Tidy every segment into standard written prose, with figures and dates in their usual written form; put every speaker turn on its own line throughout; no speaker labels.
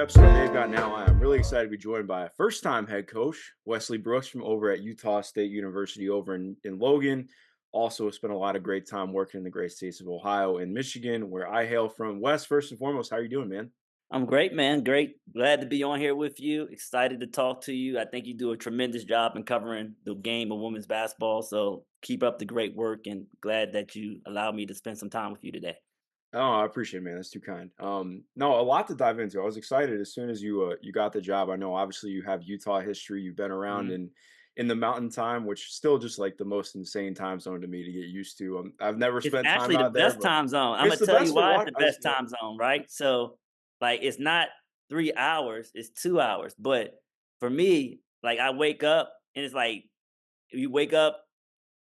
episode of They've Got Now. I'm really excited to be joined by a first-time head coach, Wesley Brooks from over at Utah State University over in Logan. Also spent a lot of great time working in the great states of Ohio and Michigan, where I hail from. Wes, first and foremost, how are you doing, man?
I'm great, man. Great. Glad to be on here with you. Excited to talk to you. I think you do a tremendous job in covering the game of women's basketball. So keep up the great work and glad that you allowed me to spend some time with you today.
Oh, I appreciate it, man. That's too kind. No, a lot to dive into. I was excited as soon as you got the job. I know obviously you have Utah history. You've been around
Mhm.
in the mountain time, which is still just like the most insane time zone to me to get used to. I've never
It's
spent time
actually the
out there,
best
but
time zone. I'm
it's
gonna
the
tell you
best for
why it's
what
the
I was,
best time zone, right? So, like, it's not 3 hours; it's 2 hours. But for me, like, I wake up and it's like you wake up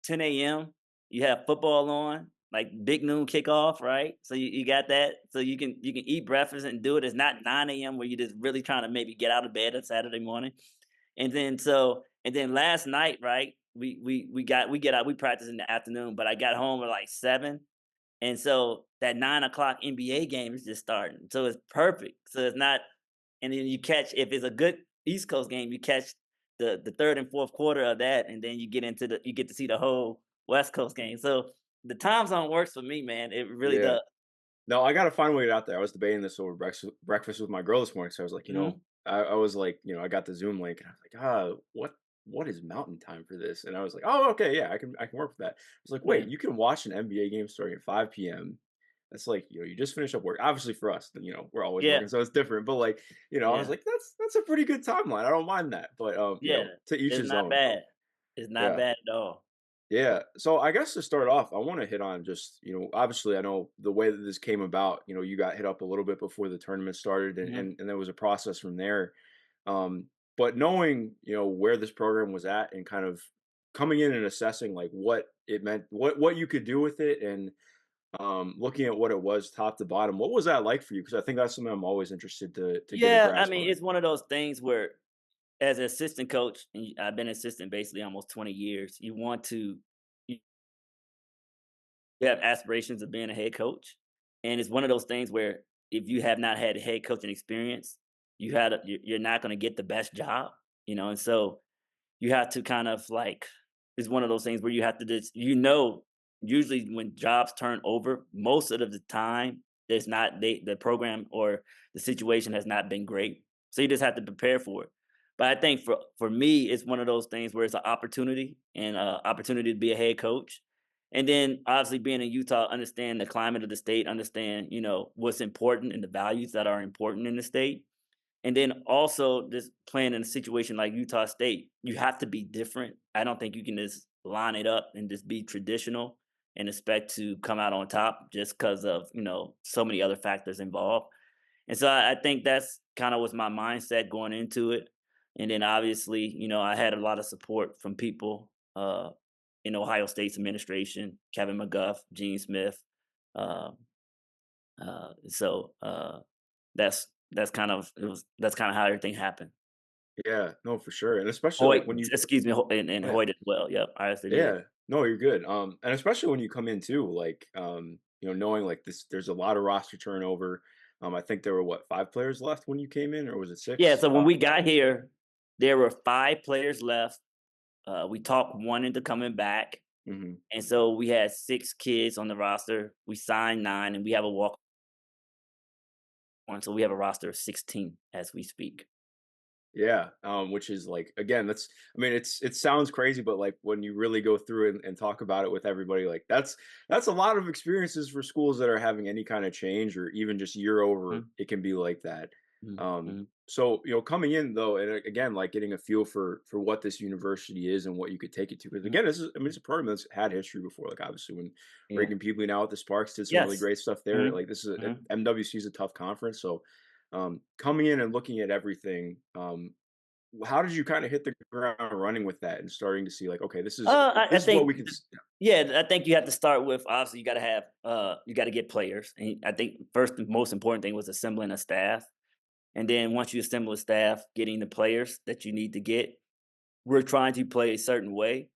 10 a.m. You have football on, like big noon kickoff, right? So you got that. So you can eat breakfast and do it. It's not 9 a.m. where you're just really trying to maybe get out of bed on Saturday morning. And then last night, right? We get out, we practice in the afternoon, but I got home at like 7. And so that 9 o'clock NBA game is just starting. So it's perfect. So it's not, and then you catch, if it's a good East Coast game, you catch the third and fourth quarter of that, and then you get to see the whole West Coast game. So the time zone works for me, man. It really
yeah.
does.
No, I gotta find a way to get out there. I was debating this over breakfast with my girl this morning. So I was like,
Mhm.
I was like, I got the Zoom link and I was like, what is mountain time for this? And I was like, oh, okay, yeah, I can work with that. I was like, wait,
Yeah.
you can watch an NBA game starting at 5 p.m. That's like, you just finished up work. Obviously for us, we're always
Yeah.
working, so it's different. But like, I was
Yeah.
like, that's a pretty good timeline. I don't mind that. But
Yeah.
to each
It's
his
not
own.
bad. It's not
Yeah.
bad at all.
Yeah. So I guess to start off, I want to hit on just, obviously I know the way that this came about, you got hit up a little bit before the tournament started and,
Mhm.
and there was a process from there. But knowing, where this program was at and kind of coming in and assessing like what it meant, what you could do with it and looking at what it was top to bottom, what was that like for you? Because I think that's something I'm always interested to get a
Yeah, I
grasp
mean,
on.
it's one of those things where as an assistant coach, and I've been assistant basically almost 20 years, you you have aspirations of being a head coach. And it's one of those things where if you have not had head coaching experience, you're not going to get the best job, and so you have to kind of like, it's one of those things where you have to just, usually when jobs turn over, most of the time, there's not the program or the situation has not been great. So you just have to prepare for it. But I think for me, it's one of those things where it's an opportunity and opportunity to be a head coach. And then obviously being in Utah, understand the climate of the state, understand, what's important and the values that are important in the state. And then also just playing in a situation like Utah State, you have to be different. I don't think you can just line it up and just be traditional and expect to come out on top just because of, so many other factors involved. And so I think that's kind of was my mindset going into it. And then obviously, I had a lot of support from people in Ohio State's administration, Kevin McGuff, Gene Smith. Uh, so that's kind of how everything happened.
Yeah, no, for sure. And especially
Hoyt,
like when you
excuse me, and
yeah.
Hoyt as well. Yep, I also did.
Yeah. No, you're good. And especially when you come in too, like, knowing like this, there's a lot of roster turnover. I think there were what, 5 players left when you came in, or was it
Yeah,
6?
so when we got here, there were 5 players left. We talked one into coming back,
Mhm.
and so we had 6 kids on the roster. We signed 9, and we have a walk on, so we have a roster of 16 as we speak.
Yeah. Which is like again, I mean, it sounds crazy, but like when you really go through and talk about it with everybody, like that's a lot of experiences for schools that are having any kind of change or even just year over,
Mhm,
it can be like that.
mhm,
Um,
mhm.
so coming in though, and again, like getting a feel for what this university is and what you could take it to. Because
Mhm.
again, I mean, it's a program that's had history before. Like obviously when
Yeah.
Reagan Peebly now at the Sparks did some really
Yes.
great stuff there.
Mhm,
Like this is
mhm.
MWC is a tough conference. So coming in and looking at everything, how did you kind of hit the ground running with that and starting to see like, okay, this is
I
this is what
think
we can.
yeah, I think you have to start with, obviously, you gotta get players, and I think first and most important thing was assembling a staff, and then once you assemble a staff, getting the players that you need to get. We're trying to play a certain way.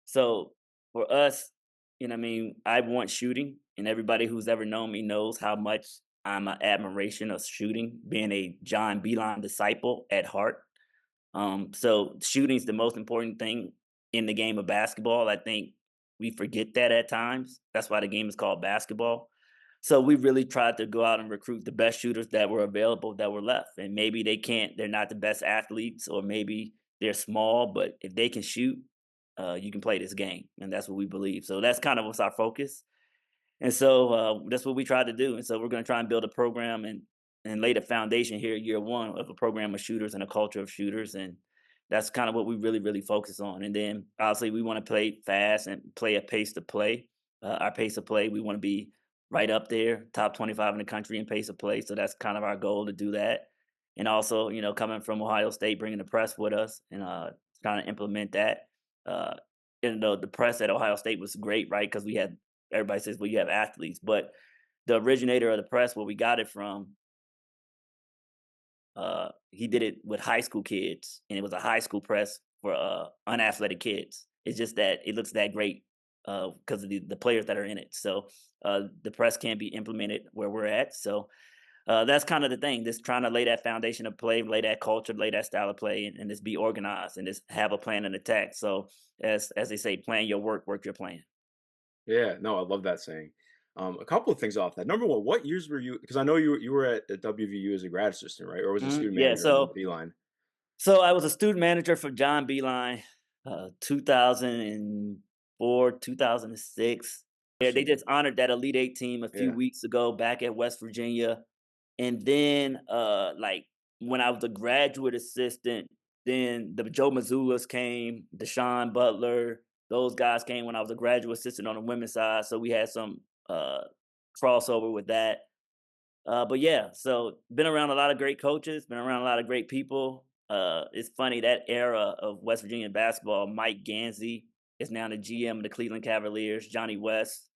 So for us, I mean, I want shooting, and everybody who's ever known me knows how much I'm an admiration of shooting, being a John Beeline disciple at heart. So shooting's the most important thing in the game of basketball. I think we forget that at times. That's why the game is called basketball. So we really tried to go out and recruit the best shooters that were available that were left. And maybe they're not the best athletes, or maybe they're small, but if they can shoot, you can play this game. And that's what we believe. So that's kind of what's our focus. And so that's what we tried to do. And so we're going to try and build a program and lay the foundation here year one of a program of shooters and a culture of shooters. And that's kind of what we really focus on. And then obviously we want to play fast and play a pace to play. Our pace of play, we want to be right up there, top 25 in the country in pace of play. So that's kind of our goal to do that. And also, coming from Ohio State, bringing the press with us and trying to implement that. Uh, and the press at Ohio State was great, right? Because we had everybody says, well, you have athletes, but the originator of the press, where we got it from, he did it with high school kids, and it was a high school press for unathletic kids. It's just that it looks that great because of the players that are in it. So the press can be implemented where we're at. So that's kind of the thing. Just trying to lay that foundation of play, lay that culture, lay that style of play, and just be organized and just have a plan and attack. So as they say, plan your work, work your plan.
Yeah, no, I love that saying. A couple of things off that. Number one, what years were you? Because I know you were at WVU as a grad assistant, right? Or was a student
Yeah.
manager and then
So
Beeline.
So I was a student manager for John Beeline, 2004, 2006. Yeah, they
Awesome.
just honored that Elite Eight team a few
Yeah.
weeks ago back at West Virginia. And then, like when I was a graduate assistant, then the Joe Mazzulas came, Deshaun Butler, those guys came when I was a graduate assistant on the women's side. So we had some crossover with that. But yeah, so been around a lot of great coaches, been around a lot of great people. It's funny that era of West Virginia basketball. Mike Gansey is now the GM of the Cleveland Cavaliers. Johnny West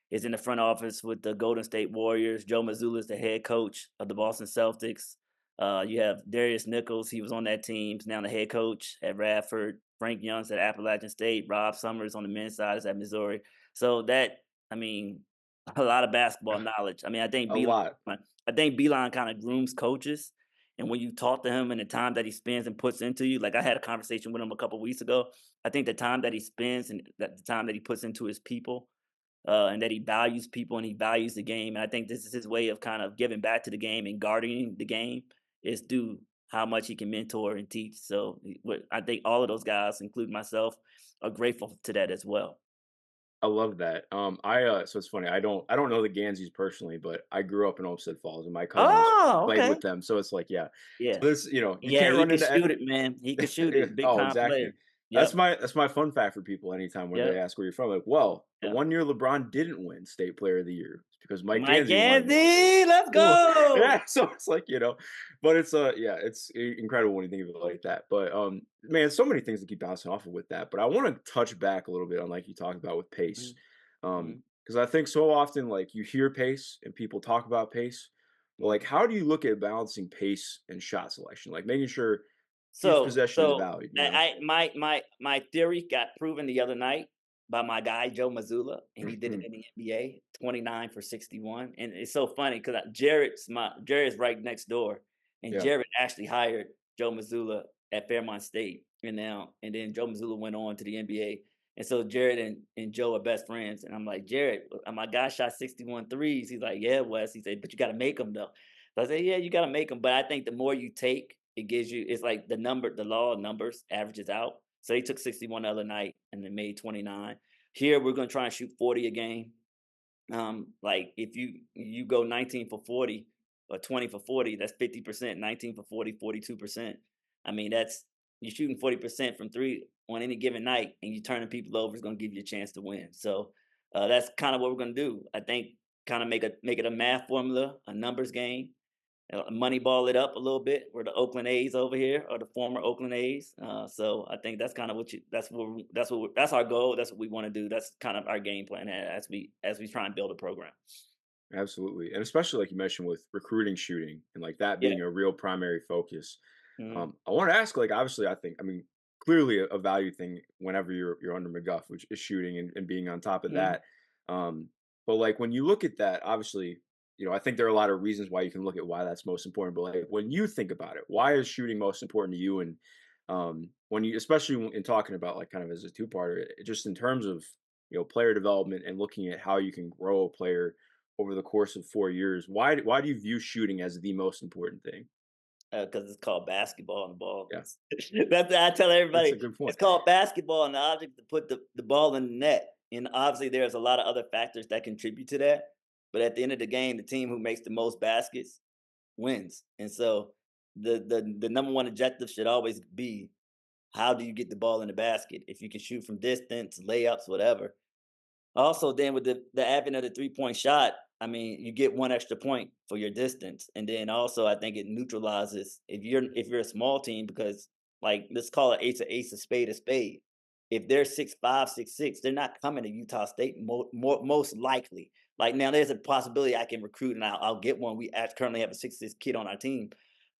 is in the front office with the Golden State Warriors. Joe Mazzulla is the head coach of the Boston Celtics. You have Darius Nichols. He was on that team. He's now the head coach at Radford. Frank Young's at Appalachian State. Rob Summers on the men's side is at Missouri. So that, I mean, a lot of basketball knowledge. I mean,
A lot.
I think Beeline kind of grooms coaches. And when you talk to him and the time that he spends and puts into you, like I had a conversation with him a couple weeks ago. I think the time that he spends and the time that he puts into his people, and that he values people and he values the game. And I think this is his way of kind of giving back to the game and guarding the game is through how much he can mentor and teach. So I think all of those guys, including myself, are grateful to that as well.
I love that. So it's funny. I don't know the Ganseys personally, but I grew up in Olmsted Falls, and my cousins
Oh,
played
okay.
with them. So it's like, yeah.
Yeah.
So this, you
Yeah,
can't
he
run
could
into.
shoot it, man. He could shoot it. Big
Oh,
time
exactly.
player. Yep.
That's my fun fact for people anytime where they
Yep.
ask where you're from. Like, well, the
Yep.
one year LeBron didn't win State Player of the Year it's because Mike
Mike
Gansey won it.
Andy, let's
Ooh,
go.
yeah, so it's like, but it's yeah, it's incredible when you think of it like that. But man, so many things to keep bouncing off of with that. But I want to touch back a little bit on like you talked about with pace.
Mhm, mhm,
Because I think so often like you hear pace and people talk about pace, but like
mhm.
how do you look at balancing pace and shot selection? Like making sure each
So
possession is
so
valued, you know?
my theory got proven the other night by my guy Joe Mazzulla, and he did it in the NBA, 29 for 61. And it's so funny because Jared's right next door, and
Yeah.
Jared actually hired Joe Mazzulla at Fairmont State, and then Joe Mazzulla went on to the NBA. And so Jared and Joe are best friends. And I'm like, Jared, my guy shot 61 threes. He's like, yeah, Wes. He said, but you got to make them though. So I said, yeah, you got to make them. But I think the more you take, it gives you, it's like the law of numbers averages out. So he took 61 the other night and then made 29. Here, we're going to try and shoot 40 a game. Like if you go 19 for 40 or 20 for 40, that's 50%. 19 for 40, 42%. I mean, that's you're shooting 40% from three on any given night, and you turning people over is going to give you a chance to win. So that's kind of what we're going to do. I think kind of make it a math formula, a numbers game, money ball it up a little bit. We're the Oakland A's over here, or the former Oakland A's. So I think that's kind of that's our goal. That's what we want to do. That's kind of our game plan as we try and build a program.
Absolutely. And especially like you mentioned with recruiting shooting and like that
Yeah.
being a real primary focus.
Mhm.
I want to ask, like, obviously, I mean, clearly a value thing whenever you're under McGuff, which is shooting and being on top of
Mhm.
that. But like when you look at that, obviously, I think there are a lot of reasons why you can look at why that's most important. But like when you think about it, why is shooting most important to you? And when you, especially in talking about like kind of as a two-parter, just in terms of player development and looking at how you can grow a player over the course of 4 years, why do you view shooting as the most important thing?
Because it's called basketball and the ball.
Yeah,
That's I tell
that's
everybody.
a good point.
It's called basketball, and the object to put the ball in the net. And obviously, there's a lot of other factors that contribute to that. But at the end of the game, the team who makes the most baskets wins. And so, the number one objective should always be, how do you get the ball in the basket? If you can shoot from distance, layups, whatever. Also, then with the advent of the 3-point shot, I mean, you get one extra point for your distance, and then also I think it neutralizes if you're a small team, because like let's call it ace, a spade, a spade. If they're 6'5", 6'6", they're not coming to Utah State most likely. Like now, there's a possibility I can recruit and I'll get one. We currently have a 6'6" kid on our team,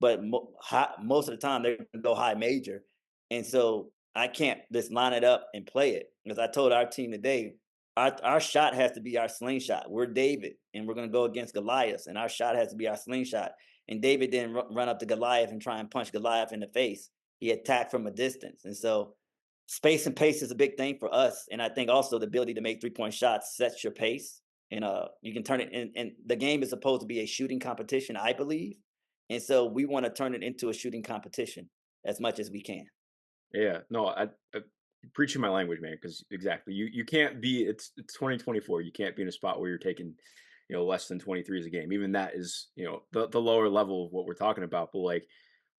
but most of the time they're going to go high major, and so I can't just line it up and play it. Because I told our team today, our shot has to be our slingshot. We're David, and we're going to go against Goliath, and our shot has to be our slingshot. And David didn't run up to Goliath and try and punch Goliath in the face. He attacked from a distance, and so space and pace is a big thing for us. And I think also the ability to make 3-point shots sets your pace, and you can turn it. And the game is supposed to be a shooting competition, I believe, and so we want to turn it into a shooting competition as much as we can.
Yeah, no, I preaching my language, man. Because exactly, you can't be. It's 2024. You can't be in a spot where you're taking, less than 23s a game. Even that is, the lower level of what we're talking about. But like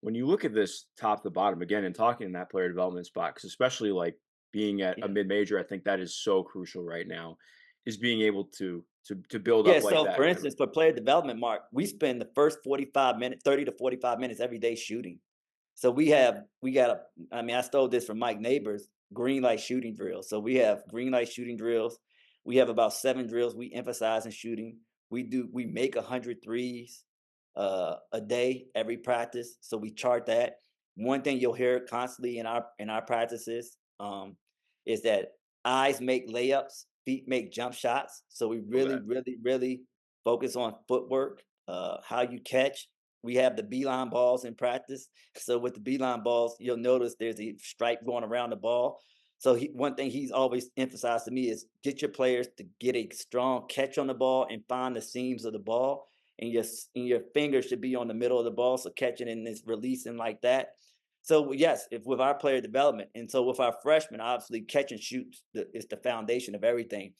when you look at this top to bottom again and talking in that player development spot, because especially like being at a
Yeah.
mid major, I think that is so crucial right now, is being able to build
Yeah,
up like
so
that.
for instance, for player development, Mark, we spend the first 45 minutes, 30 to 45 minutes every day shooting. So we got a, I mean, I stole this from Mike Neighbors, green light shooting drills. So we have green light shooting drills. We have about 7 drills we emphasize in shooting. We make 100 threes a day every practice. So we chart that. One thing you'll hear constantly in our practices is that eyes make layups, feet make jump shots. So we
Of
really,
that.
really, really focus on footwork, how you catch. We have the beeline balls in practice. So with the beeline balls, you'll notice there's a stripe going around the ball. So one thing he's always emphasized to me is get your players to get a strong catch on the ball and find the seams of the ball, and your fingers should be on the middle of the ball, so catching and it's releasing like that. So yes, if with our player development, and so with our freshmen, obviously catch and shoot is the foundation of everything.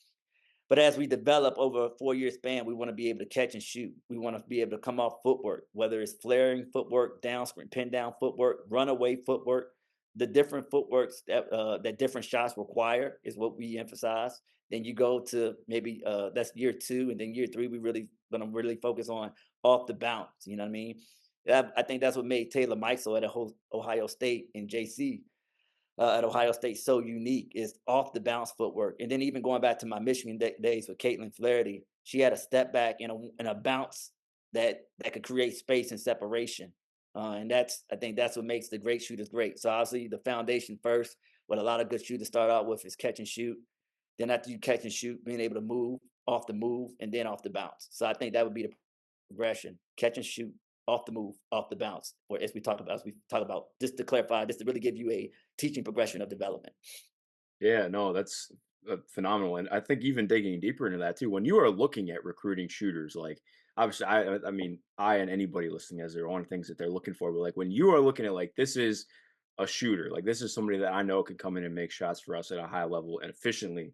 But as we develop over a 4-year span, we want to be able to catch and shoot. We want to be able to come off footwork, whether it's flaring footwork, down screen, pin down footwork, runaway footwork. The different footworks that different shots require is what we emphasize. Then you go to maybe that's year 2, and then year 3 we really gonna really focus on off the bounce. You know what I mean? I think that's what made Taylor Mitchell at Ohio State and JC at Ohio State so unique, is off the bounce footwork. And then even going back to my Michigan days with Caitlin Flaherty, she had a step back and a bounce that could create space and separation. And I think that's what makes the great shooters great. So obviously the foundation first, what a lot of good shooters start out with, is catch and shoot. Then after you catch and shoot, being able to move off the move and then off the bounce. So I think that would be the progression: catch and shoot, off the move, off the bounce. Or as we talk about, just to clarify, just to really give you a teaching progression of development.
Yeah, no, that's phenomenal, and I think even digging deeper into that too. When you are looking at recruiting shooters, like obviously, I mean, I and anybody listening has their own things that they're looking for, but like when you are looking at like this is a shooter, like this is somebody that I know can come in and make shots for us at a high level and efficiently.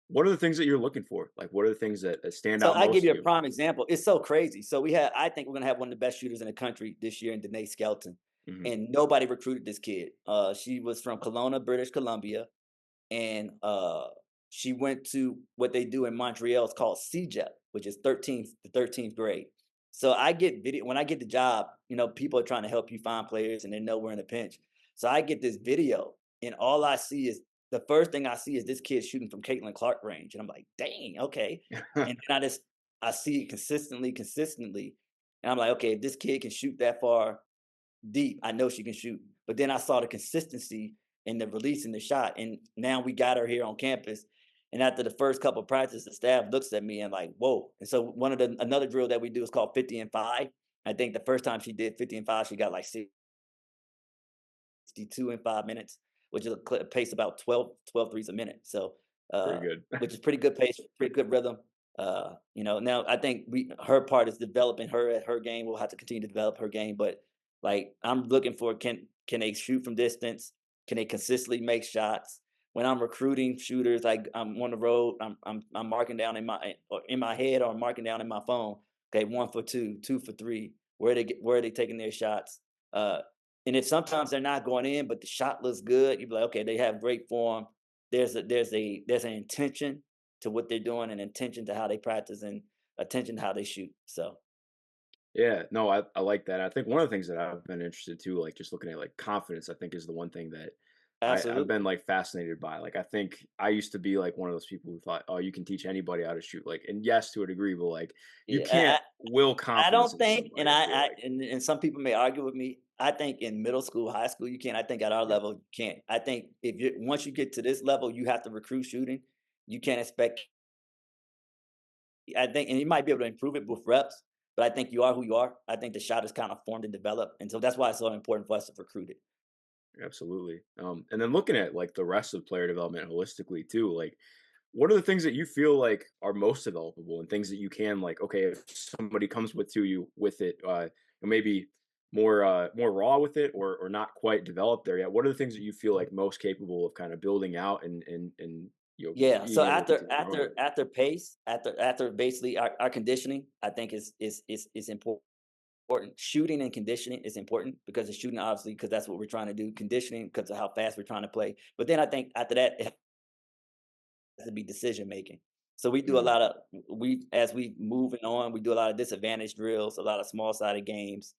What are the things that you're looking for? Like, what are the things that stand
So
out
I give
most
you
to
a
you?
prime example. It's so crazy. So I think we're gonna have one of the best shooters in the country this year in Danae Skelton.
Hmm.
And nobody recruited this kid. She was from Kelowna, British Columbia, and she went to what they do in Montreal. It's called CJEP, which is 13th grade. So I get video when I get the job. People are trying to help you find players, and they know we're in a pinch. So I get this video, and all I see is the first thing I see is this kid shooting from Caitlin Clark range, and I'm like, dang, okay. And then I see it consistently, and I'm like, okay, if this kid can shoot that far deep, I know she can shoot. But then I saw the consistency in the release in the shot, and now we got her here on campus. And after the first couple of practices, the staff looks at me and like, whoa. And so another drill that we do is called 50 and 5. I think the first time she did 50 and 5, she got like 62 in 5 minutes, which is a pace about 12 threes a minute. So,
Pretty good.
which is pretty good pace, pretty good rhythm. Now I think her part is developing her at her game. We'll have to continue to develop her game, but like I'm looking for can they shoot from distance? Can they consistently make shots? When I'm recruiting shooters, like I'm on the road, I'm marking down in my head or I'm marking down in my phone. Okay, 1 for 2, 2 for 3. Where are they taking their shots? Uh, and if sometimes they're not going in, but the shot looks good, you'd be like, okay, they have great form. There's an intention to what they're doing, and intention to how they practice, and attention to how they shoot. So
Yeah, no, I like that. I think one of the things that I've been interested too, like just looking at like confidence, I think is the one thing that I've been
absolutely,
like fascinated by. Like I think I used to be like one of those people who thought, oh, you can teach anybody how to shoot. Like, and yes, to a degree, but like you
yeah.
can't will
I
confidence
don't
into
think, and
somebody, I feel like.
some people may argue with me. I think in middle school, high school, you can. I think at our
Yeah,
level, you can't. I think if you once you get to this level, you have to recruit shooting. You can't expect. I think, and you might be able to improve it with reps, but I think you are who you are. I think the shot is kind of formed and developed, and so that's why it's so important for us to recruit it.
absolutely. And then looking at like the rest of player development holistically too, like what are the things that you feel like are most developable and things that you can like, okay, if somebody comes with to you with it, maybe more raw with it or not quite developed there yet, what are the things that you feel like most capable of kind of building out and
Yeah. So
being able to
after
continue growing
after
with?
after pace, after basically our conditioning, I think is important. Shooting and conditioning is important because the shooting obviously because that's what we're trying to do. Conditioning because of how fast we're trying to play. But then I think after that it has to be decision making. So we do a
Mm,
lot of we as we moving on, we do a lot of disadvantage drills, a lot of small sided games,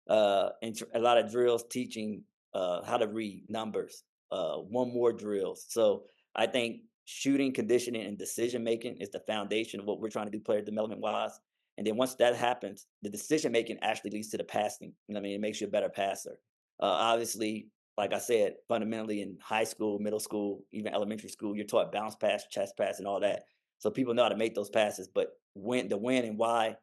a lot of drills teaching how to read numbers, one more drills. So I think shooting, conditioning, and decision making is the foundation of what we're trying to do player development wise. And then once that happens, the decision making actually leads to the passing. You know what I mean, it makes you a better passer. Obviously, like I said, fundamentally in high school, middle school, even elementary school, you're taught bounce pass, chest pass, and all that. So people know how to make those passes, but when and why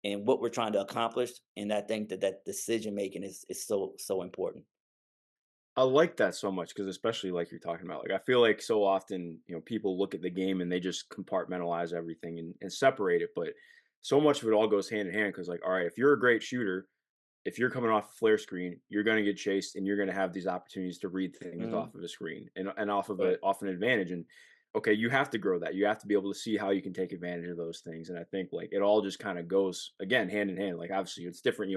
and what we're trying to accomplish. And I think that decision making is so important.
I like that so much because especially like you're talking about, like I feel like so often, people look at the game and they just compartmentalize everything and separate it. But so much of it all goes hand in hand because like, all right, if you're a great shooter, if you're coming off a flare screen, you're going to get chased and you're going to have these opportunities to read things
Mhm.
off of a screen and off of
Right.
off an advantage. And okay, you have to grow that. You have to be able to see how you can take advantage of those things. And I think like it all just kind of goes again hand in hand. Like obviously it's different,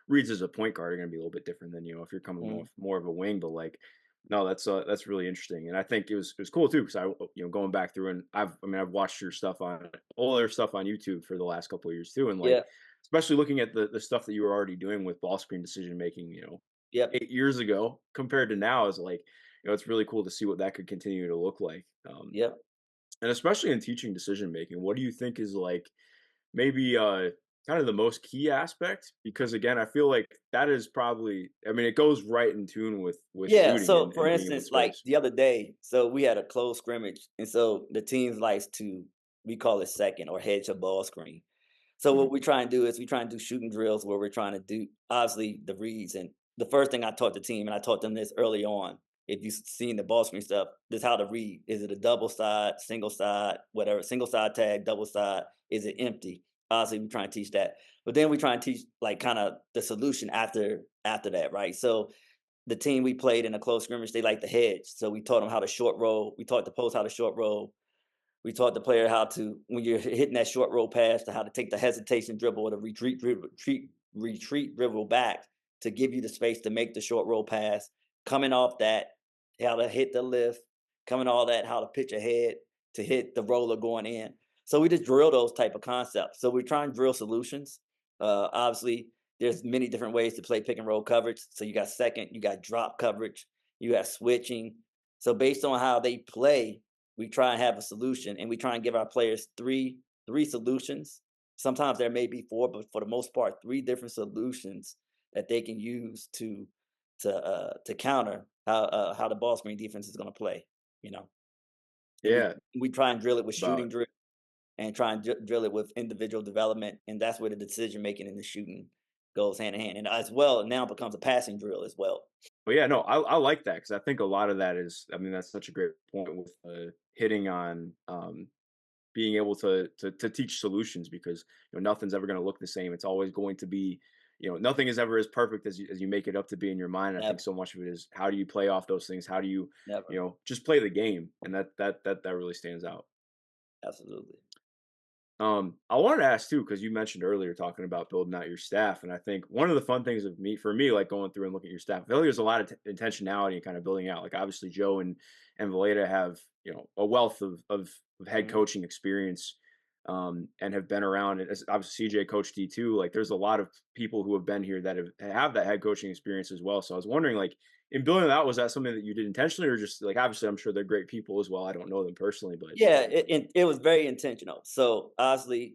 reads as a point guard are going to be a little bit different than, if you're coming
Mhm.
more of a wing, but like no, that's really interesting. And I think it was cool too because going back through and I've watched your stuff on older stuff on YouTube for the last couple of years too and like
Yeah.
especially looking at the stuff that you were already doing with ball screen decision making,
Yep.
8 years ago compared to now is like, it's really cool to see what that could continue to look like.
Yep.
And especially in teaching decision making, what do you think is like maybe kind of the most key aspect? Because again, I feel like that is probably it goes right in tune with
Yeah.
shooting
So for
and being able to
instance, like
space.
the other day, so we had a close scrimmage, and so the teams likes to we call it second or hedge a ball screen. So
Mhm.
what we try and do is we try and do shooting drills where we're trying to do obviously the reads. And the first thing I taught the team, and I taught them this early on, if you've seen the ball screen stuff, this is how to read. Is it a double side, single side, whatever, single side tag, double side? Is it empty? Obviously, we try and teach that. But then we try and teach like kind of the solution after that, right? So the team we played in a close scrimmage, they like the hedge. So we taught them how to short roll. We taught the post how to short roll. We taught the player how to, when you're hitting that short roll pass, to how to take the hesitation dribble or the retreat dribble back to give you the space to make the short roll pass. Coming off that, how to hit the lift, coming all that, how to pitch ahead to hit the roller going in. So we just drill those type of concepts. So we try and drill solutions. Obviously, there's many different ways to play pick and roll coverage. So you got second, you got drop coverage, you got switching. So based on how they play, we try and have a solution, and we try and give our players three solutions. Sometimes there may be four, but for the most part, three different solutions that they can use to counter how the ball screen defense is going to play. You know. and
Yeah.
we try and drill it with shooting
About
drill and try and drill it with individual development, and that's where the decision making and the shooting goes hand in hand, and as well, it now becomes a passing drill as well.
but yeah, no, I like that because I think a lot of that is, I mean, that's such a great point with hitting on being able to teach solutions because nothing's ever going to look the same. It's always going to be, nothing is ever as perfect as you make it up to be in your mind. I think
Never,
so much of it is how do you play off those things? How do you
never,
just play the game, and that really stands out.
absolutely.
I wanted to ask too, because you mentioned earlier talking about building out your staff, and I think one of the fun things of me for me, like going through and looking at your staff, I feel like there's a lot of intentionality and kind of building out. Like obviously, Joe and Valeda have a wealth of head
Mhm.
coaching experience, and have been around. And as obviously CJ coached D2, like there's a lot of people who have been here that have that head coaching experience as well. So I was wondering, like in building that, was that something that you did intentionally, or just like obviously I'm sure they're great people as well. I don't know them personally, but
Yeah, it was very intentional. So honestly,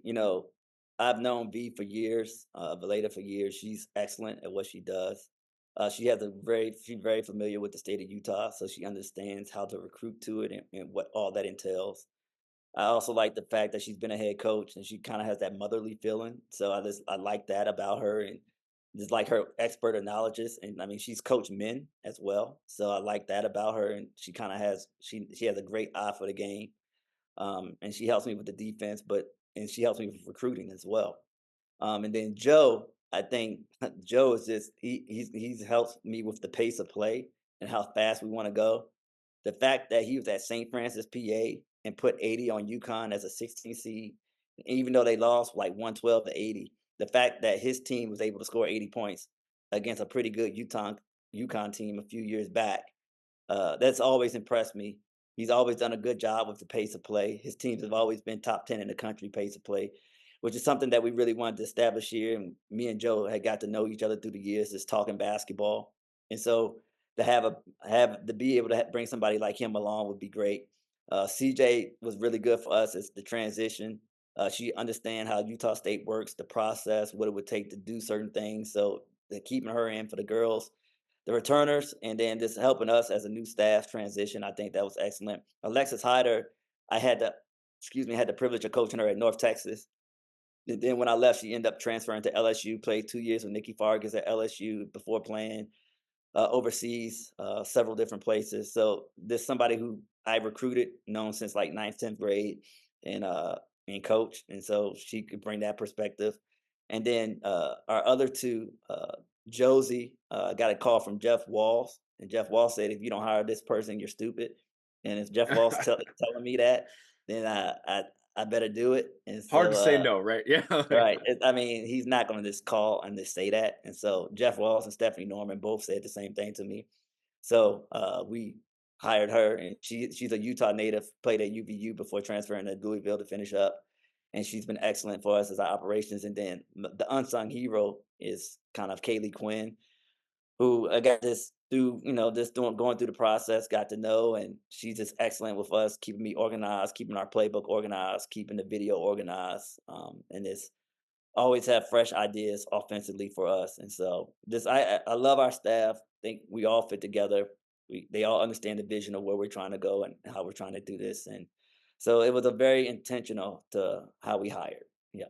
I've known V for years, Valeda for years. She's excellent at what she does. She's very familiar with the state of Utah, so she understands how to recruit to it and what all that entails. I also like the fact that she's been a head coach and she kind of has that motherly feeling. So I like that about her and just like her expert of knowledges. And I mean, she's coached men as well, so I like that about her. And she kind of has she has a great eye for the game, and she helps me with the defense, and she helps me with recruiting as well. And then Joe, I think Joe is just he's helps me with the pace of play and how fast we want to go. The fact that he was at St. Francis, PA, and put 80 on UConn as a 16 seed, even though they lost like 112 to 80, the fact that his team was able to score 80 points against a pretty good UConn team a few years back, that's always impressed me. He's always done a good job with the pace of play. His teams have always been top 10 in the country pace of play, which is something that we really wanted to establish here. And me and Joe had got to know each other through the years, just talking basketball. And so to have to be able to bring somebody like him along would be great. CJ was really good for us as the transition. She understand how Utah State works, the process, what it would take to do certain things. So keeping her in for the girls, the returners, and then just helping us as a new staff transition. I think that was excellent. Alexis Hyder, I had the had the privilege of coaching her at North Texas. And then when I left, she ended up transferring to LSU. Played 2 years with Nikki Fargas at LSU before playing overseas, several different places. So there's somebody who I recruited, known since like ninth, 10th grade, and coach, and so she could bring that perspective. And then our other two, Josie, got a call from Jeff Walls, and Jeff Walls said, "If you don't hire this person, you're stupid." And if Jeff Walls telling me that, then I better do it. And
hard
so
to say no, right? Yeah, like,
right. I mean, he's not going to just call and just say that. And so Jeff Walls and Stephanie Norman both said the same thing to me. So we hired her, and she's a Utah native, played at UVU before transferring to Louisville to finish up. And she's been excellent for us as our operations. And then the unsung hero is kind of Kaylee Quinn, who I got this through, just doing going through the process, got to know, and she's just excellent with us, keeping me organized, keeping our playbook organized, keeping the video organized, and it's always have fresh ideas offensively for us. And so this I love our staff. Think we all fit together. They all understand the vision of where we're trying to go and how we're trying to do this. And so it was a very intentional to how we hired. Yeah.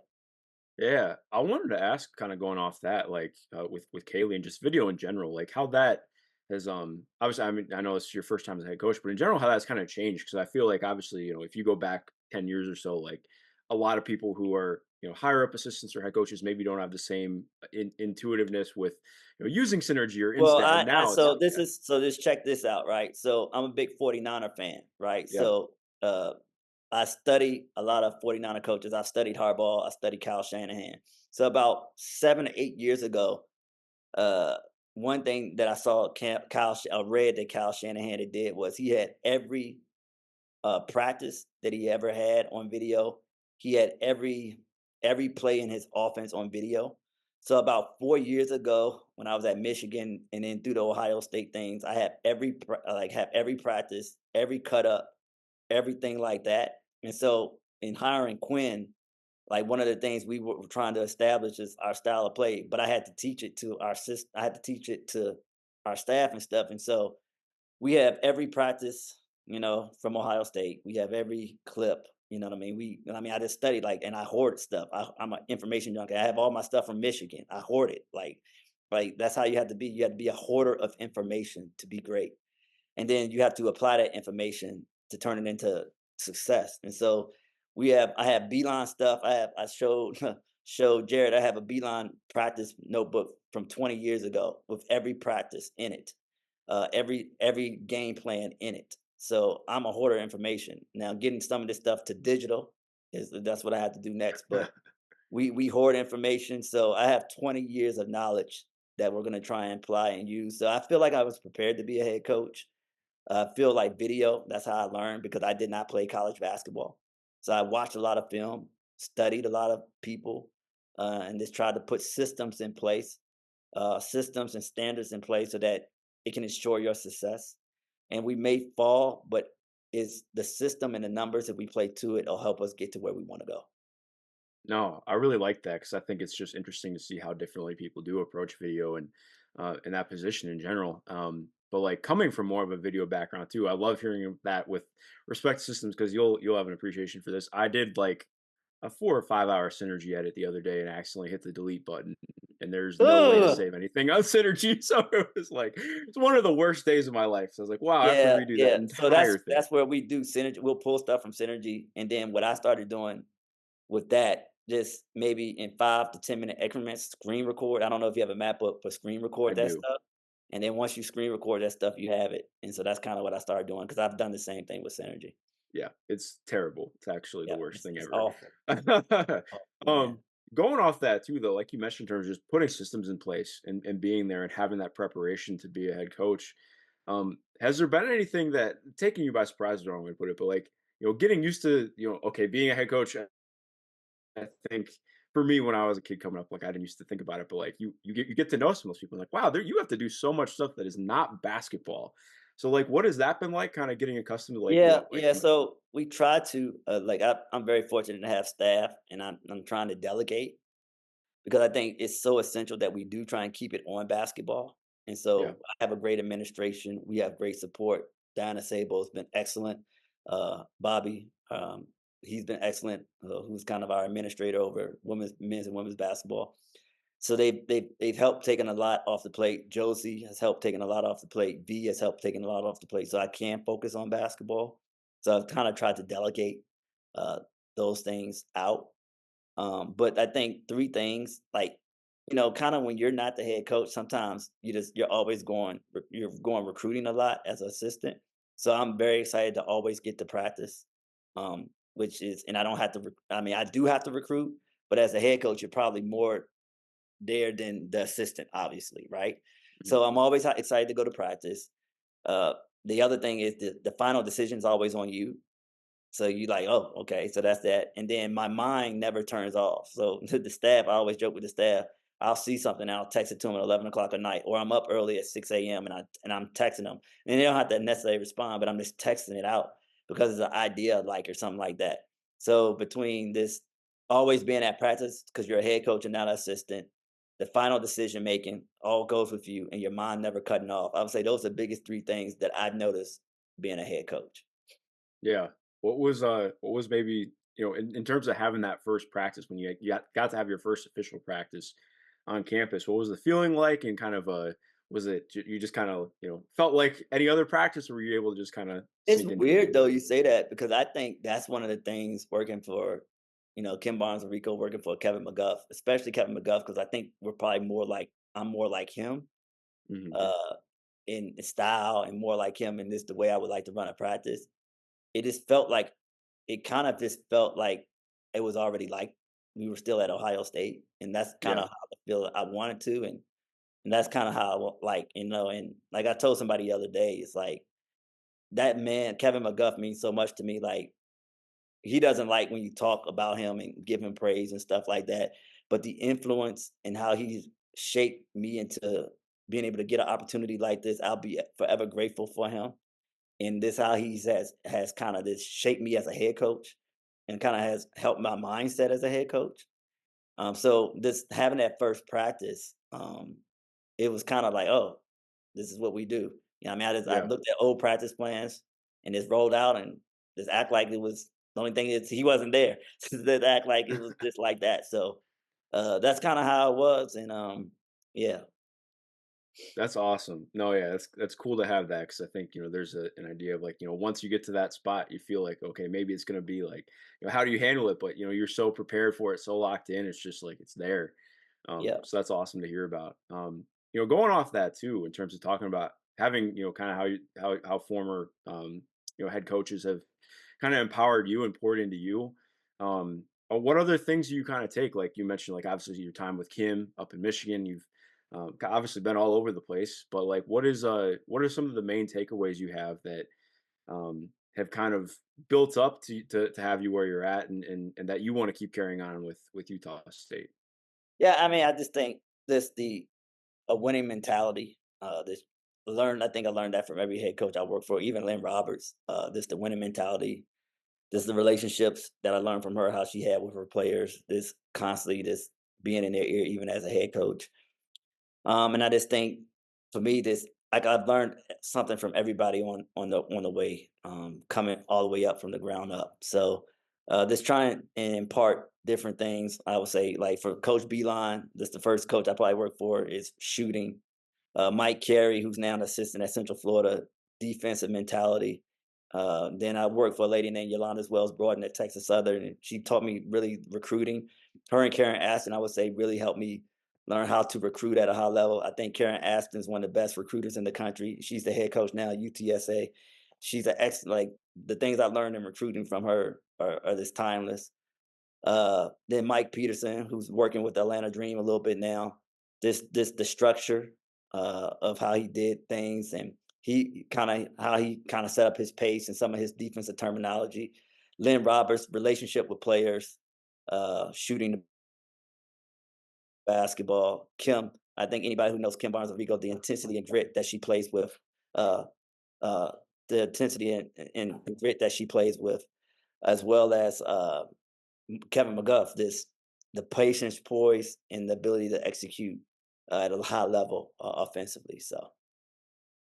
yeah. I wanted to ask, kind of going off that, like with Kaylee and just video in general, like how that has obviously, I mean, I know it's your first time as a head coach, but in general, how that's kind of changed because I feel like obviously, if you go back 10 years or so, like a lot of people who are higher up assistants or head coaches maybe don't have the same intuitiveness with using synergy or
Well,
instant, and now it's
so just check this out, right? So I'm a big 49er fan, right?
yeah.
So I study a lot of 49er coaches. I studied Harbaugh, I studied Kyle Shanahan. So about 7 or 8 years ago, uh, one thing that I saw read that Kyle Shanahan had did was he had every practice that he ever had on video. He had every play in his offense on video. So about 4 years ago, when I was at Michigan and then through the Ohio State things, I had have every practice, every cut up, everything like that. And so in hiring Quinn, like one of the things we were trying to establish is our style of play, but I had to teach it to our I had to teach it to our staff and stuff. And so we have every practice. from Ohio State. We have every clip. You know what I mean? I just studied like, and I hoard stuff. I'm an information junkie. I have all my stuff from Michigan. I hoard it. Like that's how you have to be. You have to be a hoarder of information to be great, and then you have to apply that information to turn it into success. And so I have Beeline stuff. I showed showed Jared. I have a Beeline practice notebook from 20 years ago with every practice in it, every game plan in it. So I'm a hoarder of information. Now getting some of this stuff to digital is that's what I have to do next. But we hoard information. So I have 20 years of knowledge that we're gonna try and apply and use. So I feel like I was prepared to be a head coach. I feel like video, that's how I learned because I did not play college basketball. So I watched a lot of film, studied a lot of people, and just tried to put systems and standards in place so that it can ensure your success. And we may fall, but is the system and the numbers that we play to it will help us get to where we want to go.
No, I really like that because I think it's just interesting to see how differently people do approach video and in that position in general. But like coming from more of a video background too, I love hearing that with respect to systems because you'll have an appreciation for this. I did like a 4 or 5 hour synergy edit the other day and accidentally hit the delete button, and there's no way to
Ugh.
save anything on synergy. So it was like it's one of the worst days of my life. So I was like, wow, I have to
Yeah,
redo that
yeah. So
entire thing.
that's where we do synergy. We'll pull stuff from synergy, and then what I started doing with that, just maybe in 5 to 10 minute increments, screen record. I don't know if you have a MacBook, but screen
I
record that
do.
stuff. And then once you screen record that stuff, you have it. And so that's kind of what I started doing because I've done the same thing with Synergy.
Yeah, it's terrible. It's actually the
Yeah,
worst
it's,
thing
it's
ever.
awful. Oh man.
um, Going off that too, though, like you mentioned, in terms of just putting systems in place and being there and having that preparation to be a head coach. Has there been anything that taking you by surprise is the wrong way to put it, but like getting used to okay, being a head coach. I think for me, when I was a kid coming up, like I didn't used to think about it, but like you get to know some of those people, like wow, there you have to do so much stuff that is not basketball. So like, what has that been like? Kind of getting accustomed to like
Yeah,
what like
yeah. So we try to I'm very fortunate to have staff, and I'm trying to delegate because I think it's so essential that we do try and keep it on basketball. And
yeah.
so I have a great administration. We have great support. Diana Sabo has been excellent. Bobby, he's been excellent. Who's kind of our administrator over men's and women's basketball. So they've helped taking a lot off the plate. Josie has helped taking a lot off the plate. V has helped taking a lot off the plate. So I can focus on basketball. So I've kind of tried to delegate uh, those things out, but I think 3 things, like, kinda when you're not the head coach, sometimes you're always you're going recruiting a lot as an assistant. So I'm very excited to always get to practice, which is and I don't have to I mean, I do have to recruit, but as a head coach, you're probably more there than the assistant, obviously, right?
Mhm.
So I'm always excited to go to practice. Uh, the other thing is the final decision is always on you. So you like, oh, okay, so that's that. And then my mind never turns off. So to the staff, I always joke with the staff. I'll see something, and I'll text it to them at 11 o'clock at night, or I'm up early at 6 a.m. and I'm texting them, and they don't have to necessarily respond, but I'm just texting it out because it's an idea like or something like that. So between this always being at practice because you're a head coach and not an assistant, the final decision making all goes with you, and your mind never cutting off. I would say those are the biggest 3 things that I've noticed being a head coach.
Yeah. What was maybe in terms of having that first practice when you got to have your first official practice on campus? What was the feeling like? And kind of was it you just kind of felt like any other practice, or were you able to just kind of
It's
sink into it a
weird
little
though
bit?
you say that because I think that's one of the things working for, Kim Barnes and Rico working for Kevin McGuff, especially Kevin McGuff, because I think we're probably I'm more like him,
Hmm.
uh, in style and more like him in this the way I would like to run a practice. It just felt like it kind of just felt like it was already like we were still at Ohio State, and that's kind
Yeah.
of how I feel I wanted to, and that's kind of how like and like I told somebody the other day, it's like that man, Kevin McGuff, means so much to me. Like, he doesn't like when you talk about him and give him praise and stuff like that. But the influence and how he's shaped me into being able to get an opportunity like this, I'll be forever grateful for him. And this how has kind of this shaped me as a head coach and kind of has helped my mindset as a head coach. So this having that first practice, it was kind of like, oh, this is what we do. I mean, I
Yeah.
looked at old practice plans. and just rolled out and just act like it was the only thing is he wasn't there. Just act like it was just like that. So that's kind of how it was, and yeah,
That's awesome. No, yeah, that's cool to have that because I think there's an idea of like once you get to that spot, you feel like okay, maybe it's gonna be like how do you handle it? But you're so prepared for it, so locked in. It's just like it's there.
yeah,
So that's awesome to hear about. Going off that too, in terms of talking about having kind of how former head coaches have kind of empowered you and poured into you. What other things do you kind of take? Like you mentioned, like obviously your time with Kim up in Michigan, you've obviously been all over the place, but like, what are some of the main takeaways you have that have kind of built up to have you where you're at, and that you want to keep carrying on with Utah State?
yeah. I mean, I just think this the a winning mentality. This learned. I think I learned that from every head coach I worked for, even Lynn Roberts. This the winning mentality. This the relationships that I learned from her, how she had with her players. This constantly, this being in their ear, even as a head coach. And I just think for me, this like I've learned something from everybody on the way, coming all the way up from the ground up. So just trying and impart different things. I would say like for Coach Beeline, this the first coach I probably worked for is shooting. Mike Carey, who's now an assistant at Central Florida, defensive mentality. Then I worked for a lady named Yolanda Wells Broaden at Texas Southern, and she taught me really recruiting. Her and Karen Aston, I would say, really helped me learn how to recruit at a high level. I think Karen Aston is one of the best recruiters in the country. She's the head coach now at UTSA. She's an excellent, like the things I learned in recruiting from her are this timeless. Then Mike Peterson, who's working with Atlanta Dream a little bit now. This the structure of how he did things, and he kind of set up his pace and some of his defensive terminology. Lynn Roberts' relationship with players, shooting the basketball. Kim, I think anybody who knows Kim Barnes Rico, the intensity and grit that she plays with, uh, uh, the intensity and the grit that she plays with, as well as Kevin McGuff, this the patience, poise, and the ability to execute at a high level offensively. So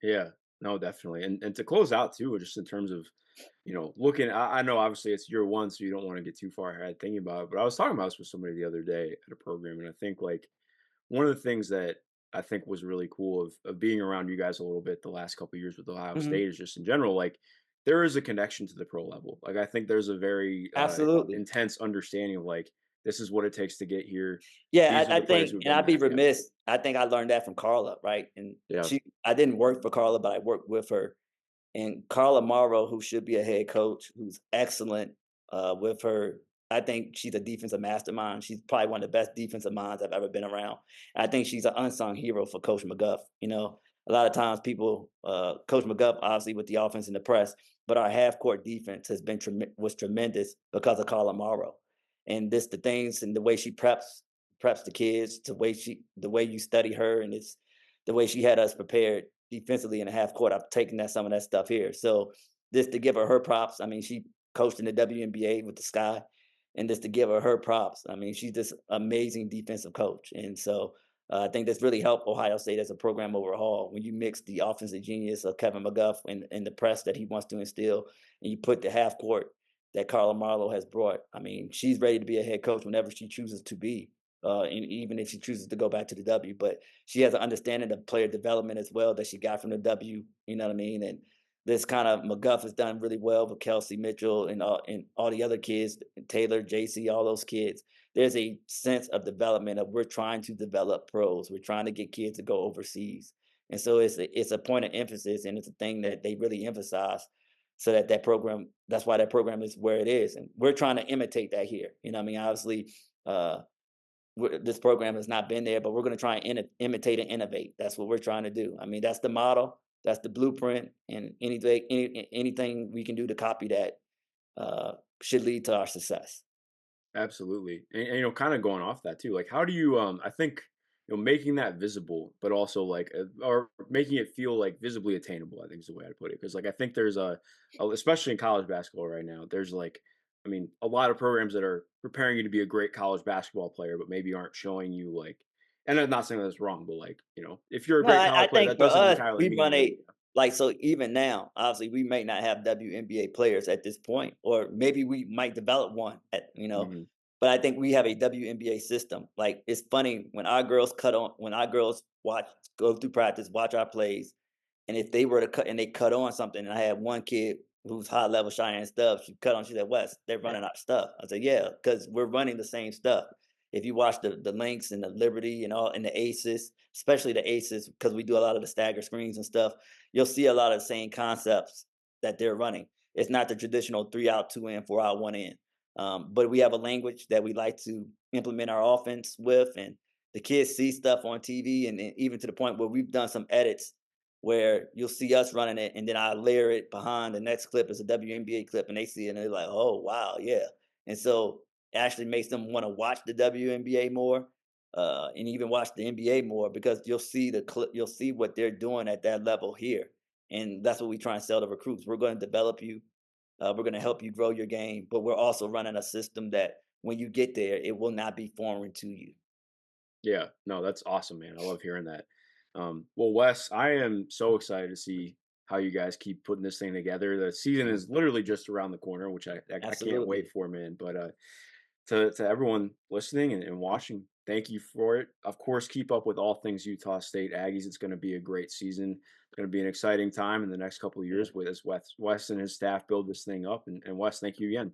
Yeah, no, definitely. And to close out too, just in terms of, looking, I know obviously it's year one, so you don't want to get too far ahead thinking about it. But I was talking about this with somebody the other day at a program, and I think like one of the things that I think was really cool of being around you guys a little bit the last couple of years with Ohio
mhm,
State is just in general, like there is a connection to the pro level. Like I think there's a very
absolutely.
intense understanding of like this is what it takes to get here.
Yeah,
These are
I
the players
think,
who've
and
done
I'd be
that. Yeah.
remiss. I think I learned that from Carla, right? And
Yeah.
I didn't work for Carla, but I worked with her. And Carla Morrow, who should be a head coach, who's excellent with her. I think she's a defensive mastermind. She's probably one of the best defensive minds I've ever been around. I think she's an unsung hero for Coach McGuff. A lot of times people, Coach McGuff, obviously with the offense and the press, but our half court defense was tremendous because of Carla Morrow. And this the things and the way she preps the kids, the way you study her, and it's the way she had us prepared defensively in the half court. I've taken some of that stuff here. So just to give her props. I mean, she coached in the WNBA with the Sky, and just to give her props. I mean, she's this amazing defensive coach, and so I think that's really helped Ohio State as a program overall. When you mix the offensive genius of Kevin McGuff and the press that he wants to instill, and you put the half court that Carla Marlowe has brought. I mean, she's ready to be a head coach whenever she chooses to be. And even if she chooses to go back to the W, but she has an understanding of player development as well that she got from the W. You know what I mean? And this kind of McGuff has done really well with Kelsey Mitchell and all the other kids, Taylor, JC, all those kids. There's a sense of development of we're trying to develop pros. We're trying to get kids to go overseas. And so it's a point of emphasis, and it's a thing that they really emphasize so that that's why that program is where it is. And we're trying to imitate that here. You know what I mean? Obviously, uh, this program has not been there, but we're going to try and imitate and innovate. That's what we're trying to do. I mean, that's the model, that's the blueprint, and anything we can do to copy that should lead to our success.
Absolutely. And kind of going off that too, like how do you I think making that visible, but also like or making it feel like visibly attainable, I think is the way I'd put it. Because like I think there's especially in college basketball right now, there's like I mean, a lot of programs that are preparing you to be a great college basketball player, but maybe aren't showing you like and I'm not saying that's wrong, but like, if you're a
Well,
great
I
college player,
think
that
for
doesn't
us,
entirely
we
mean
run
like
a like, so even now, obviously, we may not have WNBA players at this point, or maybe we might develop one
Mhm.
but I think we have a WNBA system. Like, it's funny when our girls go through practice, watch our plays, and if they were to cut and they cut on something, and I had one kid who's high level Cheyenne stuff, she cut on, she said, Wes, they're running our stuff. I said, yeah, because we're running the same stuff. If you watch the links and the Liberty and all and the aces, especially the aces, because we do a lot of the stagger screens and stuff, you'll see a lot of the same concepts that they're running. It's not the traditional 3 out, 2 in, 4 out, 1 in. But we have a language that we like to implement our offense with, and the kids see stuff on TV, and even to the point where we've done some edits where you'll see us running it, and then I layer it behind the next clip is a WNBA clip, and they see it and they're like, "Oh wow, yeah!" And so it actually makes them want to watch the WNBA more, and even watch the NBA more because you'll see the clip, you'll see what they're doing at that level here, and that's what we try and sell to recruits. We're going to develop you, we're going to help you grow your game, but we're also running a system that when you get there, it will not be foreign to you.
Yeah, no, that's awesome, man. I love hearing that. Well, Wes, I am so excited to see how you guys keep putting this thing together. The season
Yeah,
is literally just around the corner, which I can't wait
absolutely.
for, man. But to everyone listening and watching, thank you for it. Of course, keep up with all things Utah State Aggies. It's going to be a great season. It's going to be an exciting time in the next couple of
Yeah.
years with as Wes and his staff build this thing up. And Wes, thank you again.